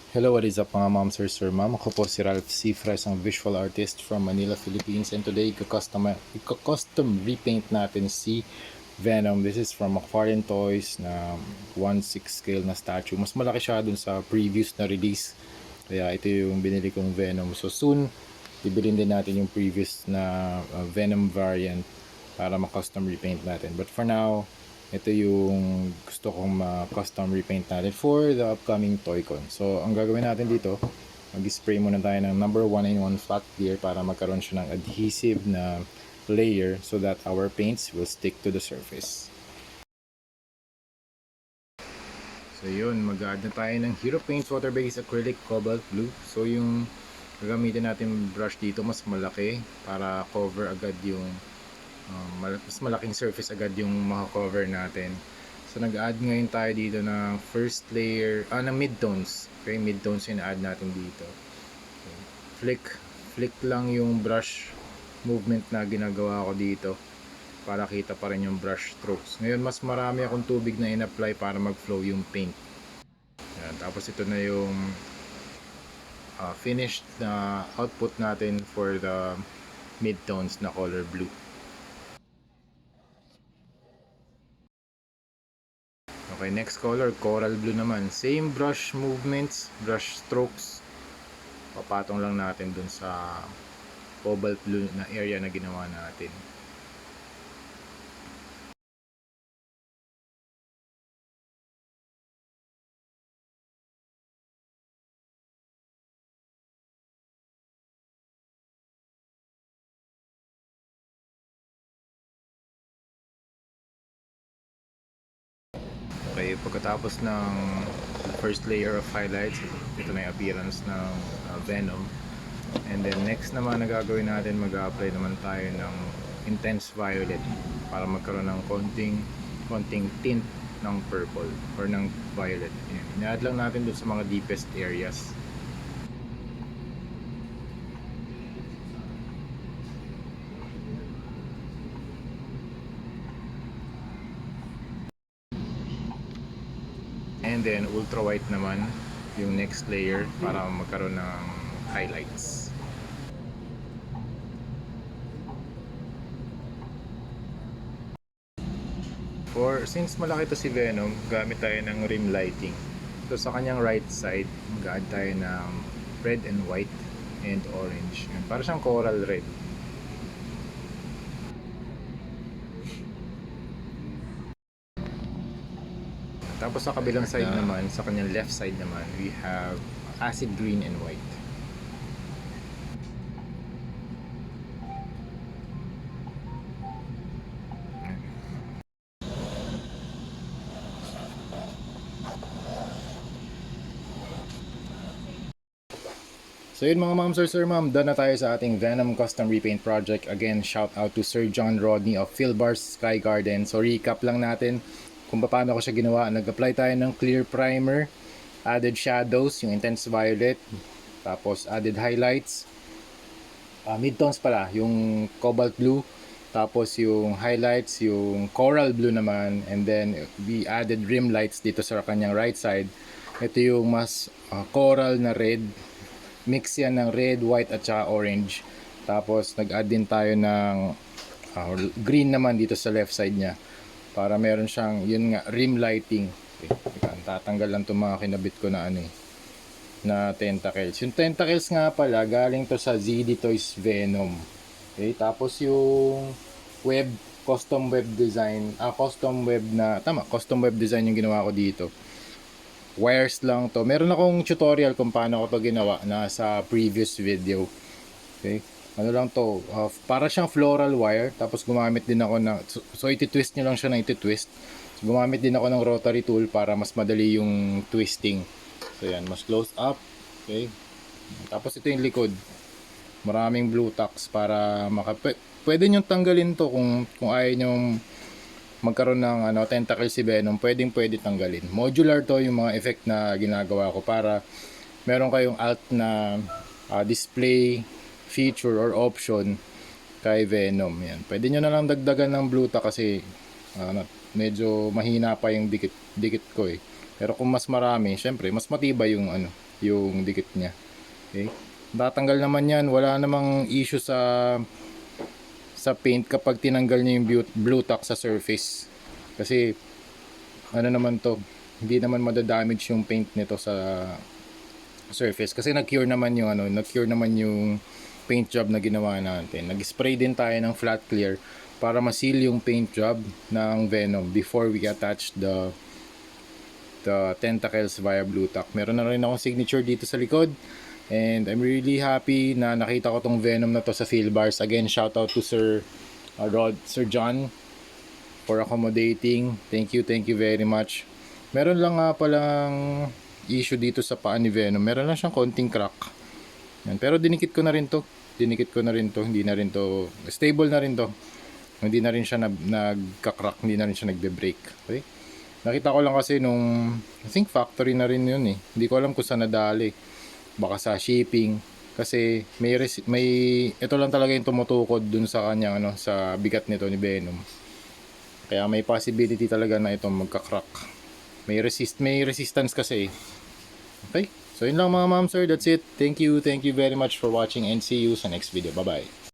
Hello, what is up mga ma'am, sir, ma'am? Ako po si Ralph Cifra, isang visual artist from Manila, Philippines. And today, i-custom repaint natin si Venom. This is from Aquarian Toys na 1/6 scale na statue. Mas malaki siya dun sa previous na release. Kaya ito yung binili kong Venom. So soon, bibilin din natin yung previous na Venom variant para ma-custom repaint natin. But for now, ito yung gusto kong ma-custom repaint natin for the upcoming Toycon. So, ang gagawin natin dito, mag-spray muna tayo ng number 1-in-1 flat clear para magkaroon siya ng adhesive na layer so that our paints will stick to the surface. So yun, mag-add na tayo ng Hero Paints Water Based Acrylic Cobalt Blue. So yung gagamitin natin brush dito mas malaki para cover agad yung mas malaking surface agad yung makakover natin. So nag-add ngayon tayo dito ng first layer, ng mid-tones. Okay, mid-tones yung add natin dito. Okay. Flick lang yung brush movement na ginagawa ko dito para kita pa rin yung brush strokes. Ngayon mas marami akong tubig na in-apply para mag-flow yung paint. Yan. Tapos ito na yung finished na output natin for the mid-tones na color blue. Okay, next color, coral blue naman. Same brush movements, brush strokes. Papatong lang natin dun sa cobalt blue na area na ginawa natin. Okay, pagkatapos ng first layer of highlights, ito na yung appearance ng Venom. And then next naman na gagawin natin, mag-apply naman tayo ng intense violet para magkaroon ng konting tint ng purple or ng violet. Ina-add lang natin dun sa mga deepest areas. And then ultra white naman yung next layer para magkaroon ng highlights. Since malaki to si Venom, gamit tayo ng rim lighting. So sa kanyang right side, mag-add tayo ng red and white and orange. Para siyang coral red. Tapos sa kabilang side naman, sa kanyang left side naman, we have acid green and white. So yun mga ma'am, sir, ma'am, done na tayo sa ating Venom Custom Repaint Project. Again, shout out to Sir John Rodney of Philbars Sky Garden. So recap lang natin kung paano ko siya ginawa. Nag-apply tayo ng clear primer, added shadows, yung intense violet, tapos added highlights, mid-tones pala, yung cobalt blue, tapos yung highlights, yung coral blue naman, and then we added rim lights dito sa kanyang right side. Ito yung mas coral na red, mix yan ng red, white at saka orange. Tapos nag-add din tayo ng green naman dito sa left side niya para meron siyang yun nga rim lighting. Okay, tatanggal lang itong mga kinabit ko na na tentacles. Yung tentacles nga pala galing to sa ZD Toys Venom. Okay, tapos yung web, custom web design, custom web design yung ginawa ko dito. Wires lang to. Meron akong tutorial kung paano ko to ginawa na sa previous video. Okay? Ano lang to, para siyang floral wire, tapos gumamit din ako ng, so iti-twist nyo lang siya na iti-twist. So, gumamit din ako ng rotary tool para mas madali yung twisting. So yan, mas close up. Okay? Tapos ito yung likod. Maraming blue tacks para pwede nyo tanggalin to kung ayaw nyo magkaroon ng tentacle si Venom, pwede tanggalin. Modular to yung mga effect na ginagawa ko para meron kayong alt na display feature or option kay Venom. Yan. Pwede nyo na lang dagdagan ng blue tack kasi medyo mahina pa yung dikit ko eh. Pero kung mas marami, syempre mas matibay yung ano, yung dikit niya. Okay? Tatanggal naman yan, wala namang issue sa paint kapag tinanggal niyo yung blue tack sa surface. Kasi ano naman to, hindi naman madadamage yung paint nito sa surface kasi nag-cure naman yung ano, nag-cure naman yung paint job na ginawa natin. Nag-spray din tayo ng flat clear para ma-seal yung paint job ng Venom before we attach the tentacles via blue tack. Meron na rin akong signature dito sa likod. And I'm really happy na nakita ko tong Venom na to sa Philbars. Again, shout out to Sir Sir John for accommodating. Thank you very much. Meron lang nga palang issue dito sa paa ni Venom. Meron lang siyang konting crack. Yan. Pero dinikit ko na rin to. Hindi na rin to. Stable na rin to. Hindi na rin siya nagka-crack. Hindi na rin siya nagbe-break. Okay? Nakita ko lang kasi nung, I think factory na rin yun eh. Hindi ko alam kung saan nadali. Baka sa shipping. Kasi may ito lang talaga yung tumutukod dun sa kanyang ano, sa bigat nito ni Venom. Kaya may possibility talaga na ito magka-crack. May resistance kasi. Okay? So yun lang mga ma'am sir, that's it. Thank you very much for watching and see you sa next video. Bye-bye.